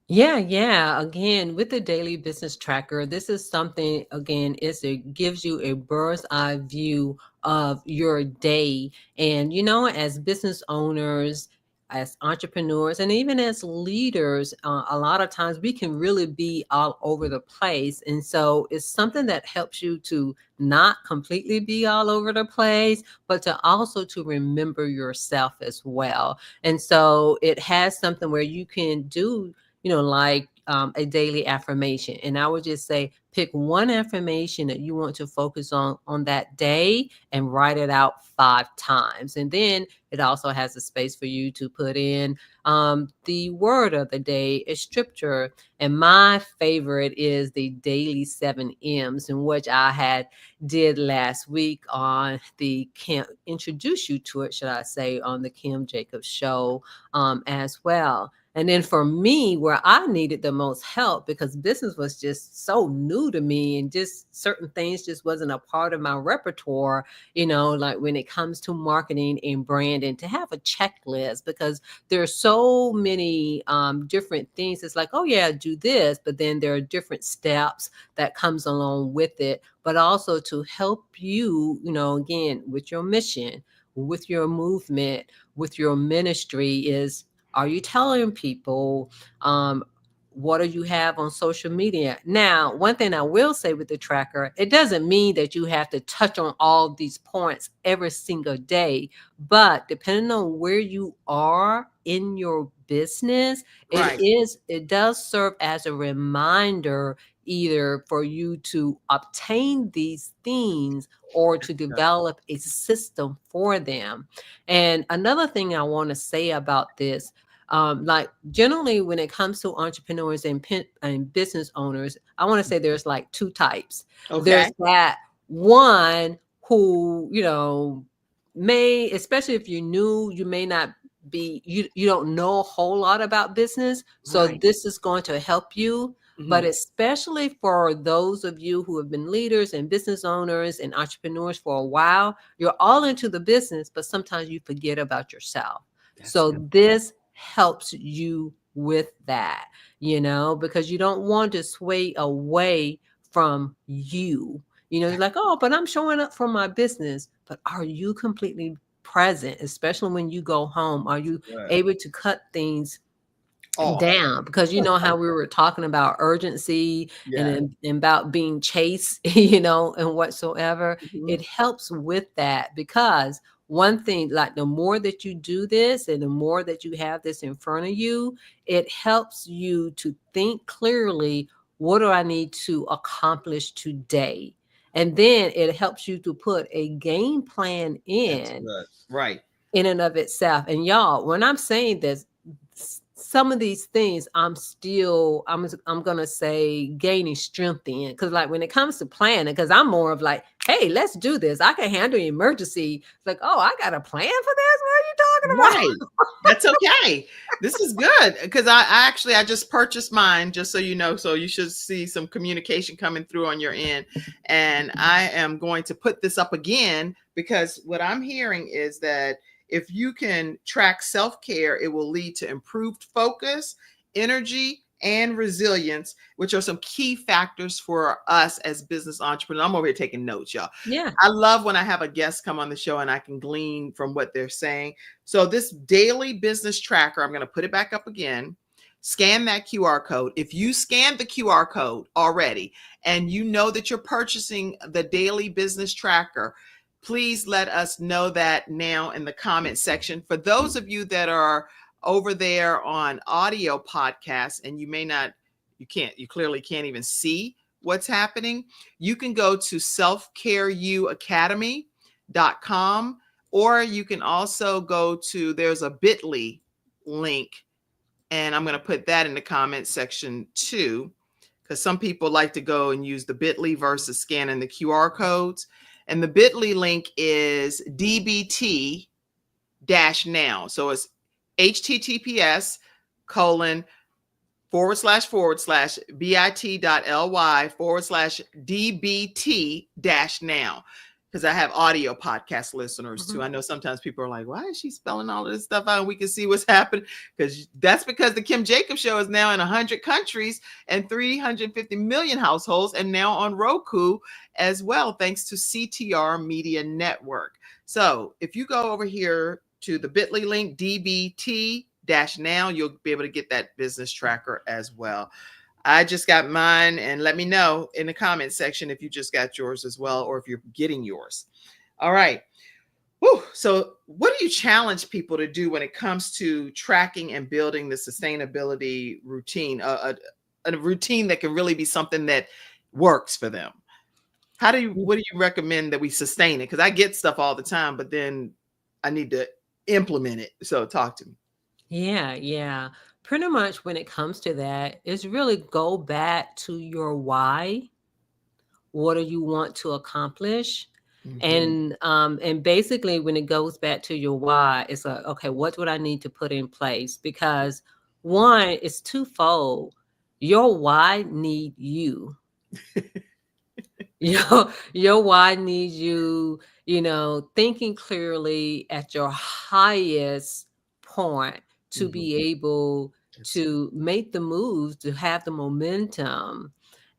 Yeah. Again, with the daily business tracker, this is something, again, it gives you a bird's eye view of your day. And, as business owners, as entrepreneurs, and even as leaders, a lot of times we can really be all over the place. And so it's something that helps you to not completely be all over the place, but to also to remember yourself as well. And so it has something where you can do like a daily affirmation. And I would just say, pick one affirmation that you want to focus on that day and write it out 5 times. And then it also has a space for you to put in the word of the day, a scripture. And my favorite is the daily 7 M's, in which I had did last week on the introduce you to it, should I say, on the Kim Jacobs show as well. And then for me, where I needed the most help, because business was just so new to me and just certain things just wasn't a part of my repertoire, like when it comes to marketing and branding, to have a checklist, because there are so many different things. It's like, oh yeah, do this, but then there are different steps that comes along with it, but also to help you, again, with your mission, with your movement, with your ministry is, are you telling people what do you have on social media? Now, one thing I will say with the tracker, it doesn't mean that you have to touch on all these points every single day, but depending on where you are in your business, Right. it does serve as a reminder, either for you to obtain these things or to develop a system for them. And another thing I want to say about this, like generally when it comes to entrepreneurs and business owners, I want to say there's like 2 types. Okay. There's that one who, may, especially if you're new, you may not be, you don't know a whole lot about business. So Right. this is going to help you. But Mhm. especially for those of you who have been leaders and business owners and entrepreneurs for a while, you're all into the business, but sometimes you forget about yourself. That's So good. this helps you with that, because you don't want to sway away from you. You're like, oh, but I'm showing up for my business. But are you completely present, especially when you go home? Are you Good. able to cut things Off. down? Because how we were talking about urgency Yeah. and about being chased, and whatsoever. Mhm. It helps with that, because one thing, like the more that you do this and the more that you have this in front of you, it helps you to think clearly, what do I need to accomplish today? And then it helps you to put a game plan That's good. Right. in and of itself. And y'all, when I'm saying this, some of these things I'm gonna say gaining strength in, because like when it comes to planning, because I'm more of like, hey, let's do this, I can handle emergency. It's like, oh, I got a plan for this, what are you talking about? Right. That's okay. This is good because I just purchased mine, just so you know. So you should see some communication coming through on your end. And I am going to put this up again because what I'm hearing is that if you can track self care, it will lead to improved focus, energy, and resilience, which are some key factors for us as business entrepreneurs. I'm over here taking notes, y'all. Yeah. I love when I have a guest come on the show and I can glean from what they're saying. So this daily business tracker, I'm going to put it back up again. Scan that QR code. If you scan the QR code already and you know that you're purchasing the daily business tracker, please let us know that now in the comment section. For those of you that are over there on audio podcasts, and you clearly can't even see what's happening, you can go to selfcareyouacademy.com, or you can also go to, there's a bit.ly link, and I'm going to put that in the comment section too, because some people like to go and use the bit.ly versus scanning the QR codes. And the bit.ly link is DBT dash now. So it's HTTPS colon / bit.ly / DBT now. Because I have audio podcast listeners too. I know sometimes people are like, why is she spelling all of this stuff out and we can see what's happening? Because that's because the Kim Jacobs Show is now in 100 countries and 350 million households, and now on Roku as well, thanks to CTR Media Network. So if you go over here to the bit.ly link, DBT now, you'll be able to get that business tracker as well. I just got mine, and let me know in the comment section if you just got yours as well, or if you're getting yours. All right. Whew. So what do you challenge people to do when it comes to tracking and building the sustainability routine, a routine that can really be something that works for them? What do you recommend that we sustain it? Because I get stuff all the time, but then I need to implement it. So talk to me. Yeah. Pretty much when it comes to that, is really go back to your why. What do you want to accomplish? And basically when it goes back to your why, it's like, okay, what would I need to put in place? Because one, it's twofold. Your why need you. Your why needs you, thinking clearly at your highest point to be able to make the moves, to have the momentum.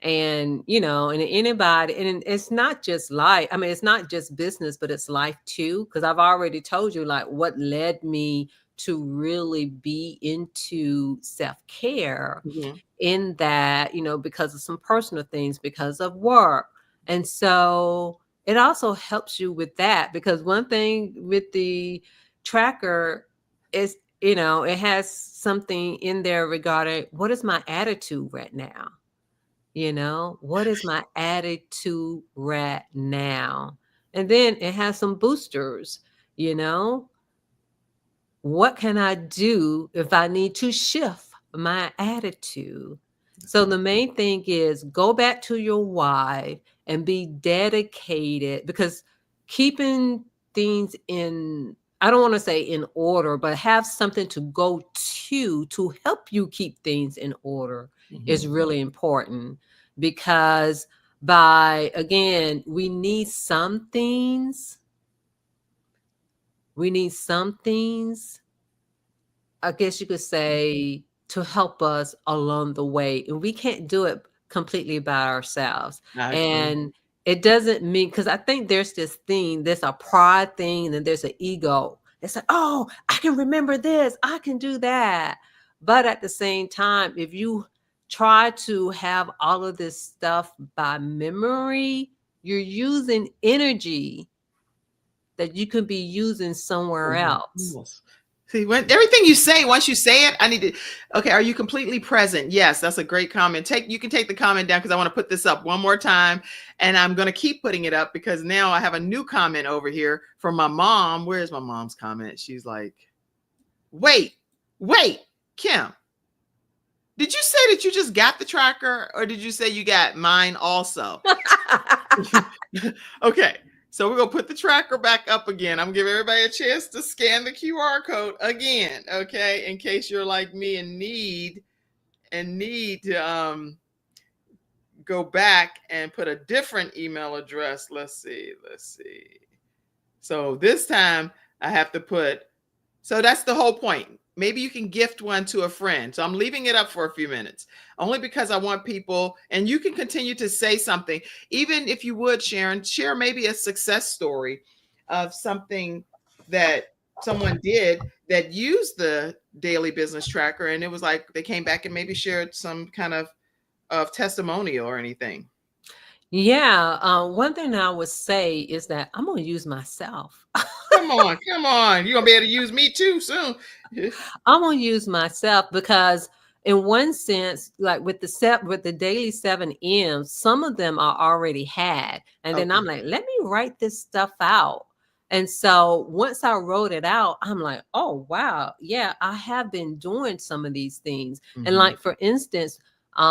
And anybody, and it's not just life. I mean, it's not just business, but it's life too. Because I've already told you, like, what led me to really be into self-care in that, because of some personal things, because of work. And so it also helps you with that, because one thing with the tracker is, it has something in there regarding what is my attitude right now? What is my attitude right now? And then it has some boosters, you know, what can I do if I need to shift my attitude? So the main thing is go back to your why and be dedicated, because keeping things in, I don't want to say in order, but have something to go to help you keep things in order is really important. Because again, we need some things, I guess you could say, to help us along the way. And we can't do it completely by ourselves. I agree. And it doesn't mean, because I think there's this thing, there's a pride thing, and there's an ego. It's like, oh, I can remember this, I can do that. But at the same time, if you try to have all of this stuff by memory, you're using energy that you could be using somewhere else. See, when everything you say, once you say it, I need to. Okay, are you completely present? Yes, that's a great comment. You can take the comment down, because I want to put this up one more time, and I'm going to keep putting it up because now I have a new comment over here from my mom. Where's my mom's comment? She's like, wait, Kim, did you say that you just got the tracker, or did you say you got mine also? Okay. So we're going to put the tracker back up again. I'm going to give everybody a chance to scan the QR code again, okay? In case you're like me and need to go back and put a different email address. Let's see. So this time I have to put, so that's the whole point. Maybe you can gift one to a friend. So I'm leaving it up for a few minutes, only because I want people, and you can continue to say something. Even if you would, Sharon, share maybe a success story of something that someone did that used the daily business tracker, and it was like they came back and maybe shared some kind of testimonial or anything. Yeah. One thing I would say is that I'm going to use myself. Come on. You're gonna be able to use me too soon. I'm gonna use myself because in one sense, like with the daily 7 M's, some of them are already had. And then I'm Okay. like, let me write this stuff out. And so once I wrote it out, I'm like, oh wow, yeah, I have been doing some of these things. And Mhm. like for instance,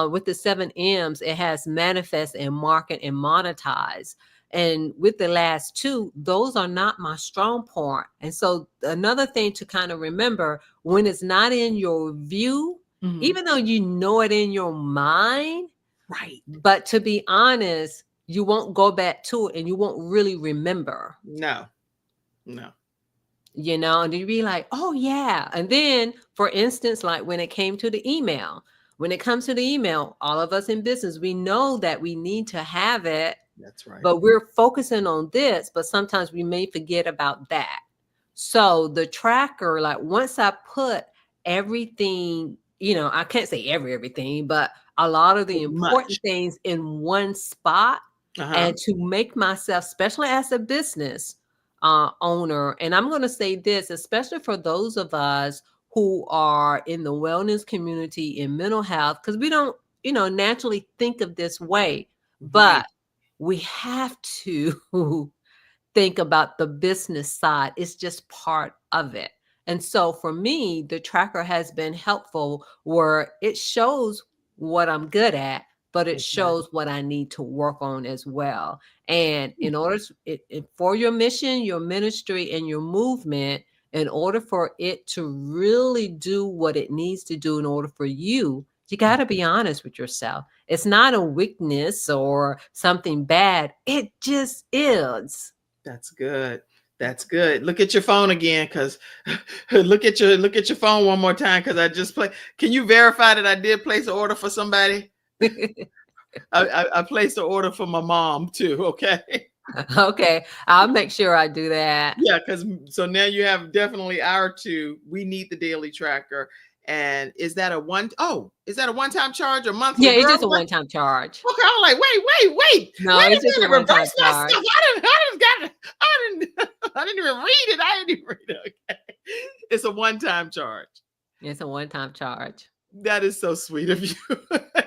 with the 7 M's, it has manifest and market and monetize. And with the last two, those are not my strong point. And so another thing to kind of remember, when it's not in your view, Mhm. even though you know it in your mind, Right. but to be honest, you won't go back to it and you won't really remember, No. No. and you be like, oh yeah. And then, for instance, like when it came to the email, when it comes to the email, all of us in business, we know that we need to have it, That's right. but we're focusing on this, but sometimes we may forget about that. So the tracker, like once I put everything, I can't say everything, but a lot of the As important much. things in one spot, Uh-huh. and to make myself, especially as a business owner, and I'm going to say this, especially for those of us who are in the wellness community in mental health, because we don't, naturally think of this way, Right. but we have to think about the business side. It's just part of it. And so for me, the tracker has been helpful where it shows what I'm good at, but it Okay. shows what I need to work on as well. And in order for your mission, your ministry, and your movement, in order for it to really do what it needs to do, in order for you got to be honest with yourself. It's not a weakness or something bad. It just is. That's good. That's good. Look at your phone again, because look at your phone one more time, because I just play. Can you verify that I did place an order for somebody? I placed an order for my mom too. Okay. Okay, I'll make sure I do that. Yeah, because so now you have definitely our two. We need the daily tracker. And is that a one? Oh, is that a one-time charge or monthly, Yeah, it's girl? just a one-time charge. Okay, I'm like, No, wait it's a just a minute, one-time reverse my charge. stuff. I didn't even read it. I didn't even read it. Okay. It's a one-time charge. It's a one-time charge. That is so sweet of you.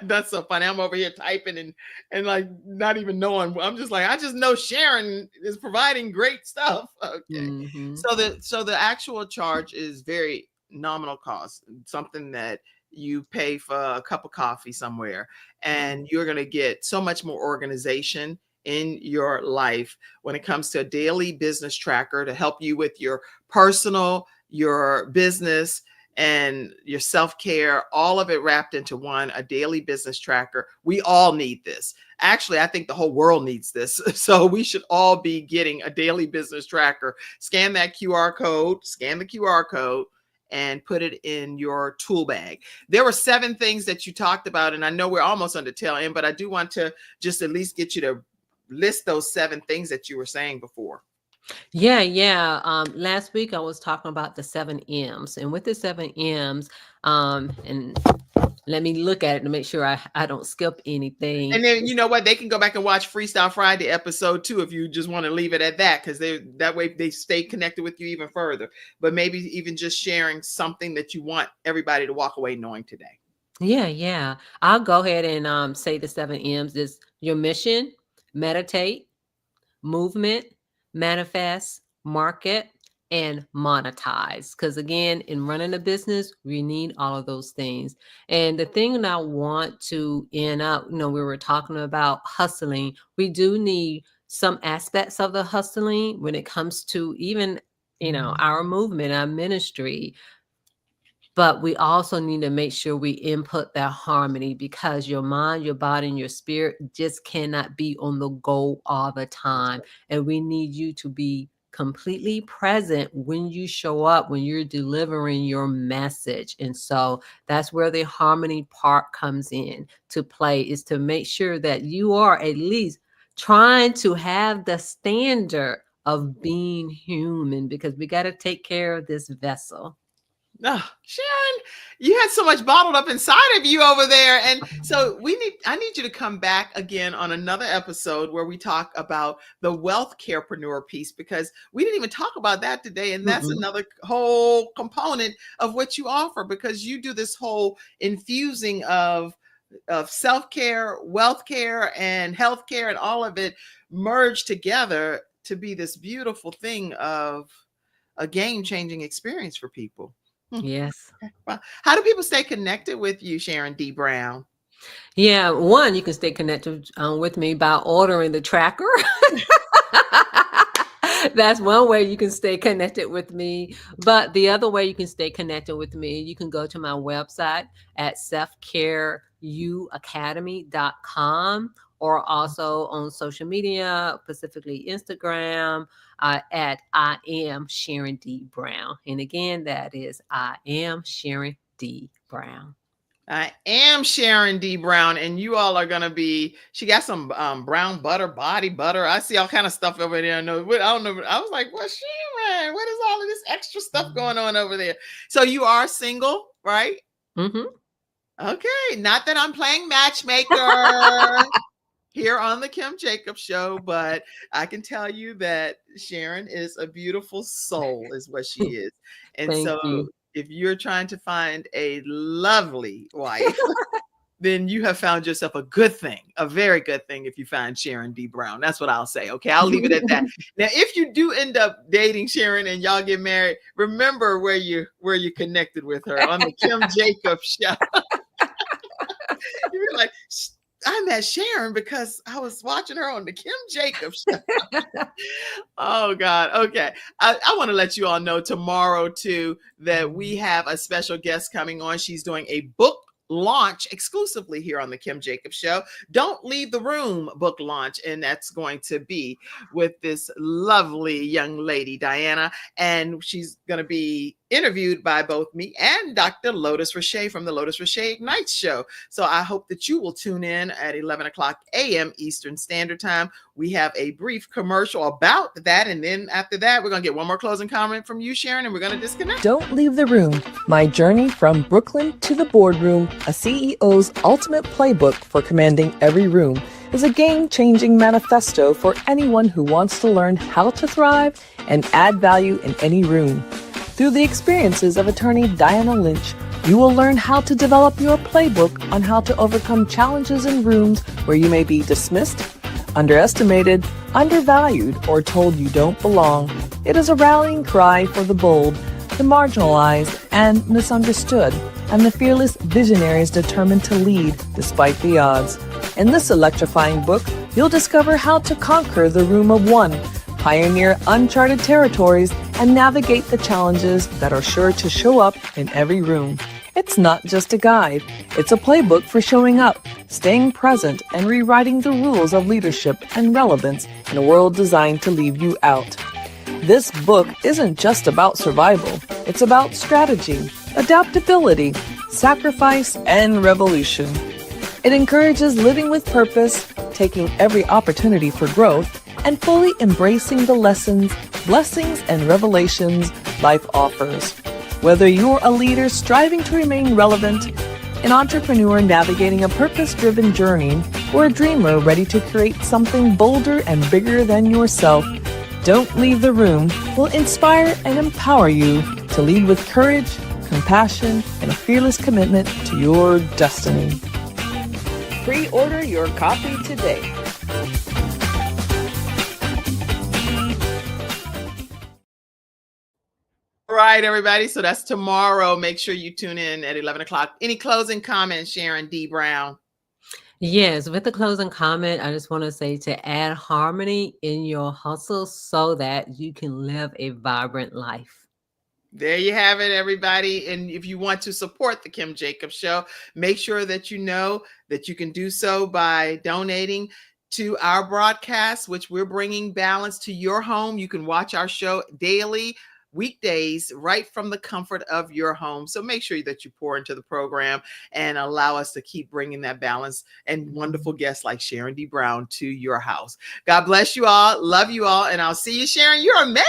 That's so funny. I'm over here typing and like not even knowing. I'm just like, I just know Sharon is providing great stuff. Okay. Mhm. So the actual charge is very nominal cost, something that you pay for a cup of coffee somewhere, and you're going to get so much more organization in your life when it comes to a daily business tracker to help you with your personal, your business, and your self-care, all of it wrapped into one, a daily business tracker. We all need this. Actually, I think the whole world needs this. So we should all be getting a daily business tracker. Scan that QR code, scan the QR code, and put it in your tool bag. There were 7 things that you talked about, and I know we're almost on the tail end, but I do want to just at least get you to list those 7 things that you were saying before. Yeah, yeah. Last week I was talking about the 7 M's, and with the 7 M's, and let me look at it to make sure I don't skip anything. And then you know what? They can go back and watch Freestyle Friday episode 2 if you just want to leave it at that, because they that way they stay connected with you even further. But maybe even just sharing something that you want everybody to walk away knowing today. Yeah, yeah. I'll go ahead and say the 7 M's is your mission, meditate, movement, manifest, market, and monetize. Because again, in running a business, we need all of those things. And the thing that I want to end up, we were talking about hustling. We do need some aspects of the hustling when it comes to even, our movement, our ministry, but we also need to make sure we input that harmony, because your mind, your body, and your spirit just cannot be on the go all the That's time. right. And we need you to be completely present when you show up, when you're delivering your message. And so that's where the harmony part comes in to play, is to make sure that you are at least trying to have the standard of being human, because we got to take care of this vessel. Oh, Sharon, you had so much bottled up inside of you over there. And so I need you to come back again on another episode where we talk about the wealth carepreneur piece, because we didn't even talk about that today. And that's Mm-mm. another whole component of what you offer, because you do this whole infusing of self-care, wealth care, and healthcare, and all of it merged together to be this beautiful thing of a game-changing experience for people. Yes. Well, how do people stay connected with you, Sharon D. Brown? Yeah, one, you can stay connected with me by ordering the tracker. That's one way you can stay connected with me. But the other way you can stay connected with me, you can go to my website at selfcareuacademy.com, or also on social media, specifically Instagram, at I am Sharon D. Brown. And again, that is I am Sharon D. Brown. I am Sharon D. Brown, and you all are gonna be. She got some brown butter, body butter. I see all kind of stuff over there. I don't know. I was like, "Well, Sharon, what is all of this extra stuff going on over there?" So you are single, right? Mm-hmm. Okay, not that I'm playing matchmaker here on the Kim Jacobs Show, but I can tell you that Sharon is a beautiful soul, is what she is. And Thank so you. if you're trying to find a lovely wife, then you have found yourself a good thing, a very good thing if you find Sharon D. Brown. That's what I'll say. Okay, I'll leave it at that. Now, if you do end up dating Sharon and y'all get married, remember where you connected with her on the Kim Jacobs Show. You're like, I met Sharon because I was watching her on the Kim Jacobs Show. Oh God. Okay. I want to let you all know tomorrow too that we have a special guest coming on. She's doing a book launch exclusively here on the Kim Jacobs Show. Don't Leave the Room book launch. And that's going to be with this lovely young lady, Diana. And she's going to be interviewed by both me and Dr. Lotus Roche from the Lotus Roche Ignites show. So I hope that you will tune in at 11 o'clock a.m. Eastern Standard Time. We have a brief commercial about that. And then after that, we're going to get one more closing comment from you, Sharon, and we're going to disconnect. Don't Leave the Room, my journey from Brooklyn to the boardroom, a CEO's ultimate playbook for commanding every room, is a game-changing manifesto for anyone who wants to learn how to thrive and add value in any room. Through the experiences of attorney Diana Lynch, you will learn how to develop your playbook on how to overcome challenges in rooms where you may be dismissed, underestimated, undervalued, or told you don't belong. It is a rallying cry for the bold, the marginalized, and misunderstood, and the fearless visionaries determined to lead despite the odds. In this electrifying book, you'll discover how to conquer the room of one, pioneer uncharted territories, and navigate the challenges that are sure to show up in every room. It's not just a guide, it's a playbook for showing up, staying present, and rewriting the rules of leadership and relevance in a world designed to leave you out. This book isn't just about survival, it's about strategy, adaptability, sacrifice, and revolution. It encourages living with purpose, taking every opportunity for growth, and fully embracing the lessons, blessings, and revelations life offers. Whether you're a leader striving to remain relevant, an entrepreneur navigating a purpose-driven journey, or a dreamer ready to create something bolder and bigger than yourself, Don't Leave the Room will inspire and empower you to lead with courage, compassion, and a fearless commitment to your destiny. Pre-order your copy today. All right, everybody. So that's tomorrow. Make sure you tune in at 11 o'clock. Any closing comments, Sharon D. Brown? Yes, with the closing comment, I just want to say to add harmony in your hustle so that you can live a vibrant life. There you have it, everybody. And if you want to support the Kim Jacobs Show, make sure that you know that you can do so by donating to our broadcast, which we're bringing balance to your home. You can watch our show daily, weekdays, right from the comfort of your home. So make sure that you pour into the program and allow us to keep bringing that balance and wonderful guests like Sharon D. Brown to your house. God bless you all. Love you all. And I'll see you, Sharon. You're amazing.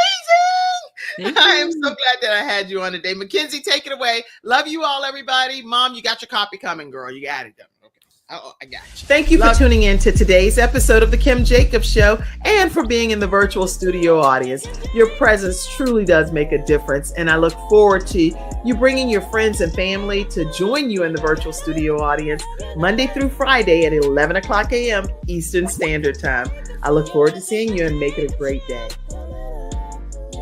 Thank I am so you. glad that I had you on today. Mackenzie, take it away. Love you all, everybody. Mom, you got your copy coming, girl. You got it done. Okay. Oh, I got you. Thank you for tuning in to today's episode of The Kim Jacobs Show and for being in the virtual studio audience. Your presence truly does make a difference, and I look forward to you bringing your friends and family to join you in the virtual studio audience Monday through Friday at 11 o'clock a.m. Eastern Standard Time. I look forward to seeing you and make it a great day.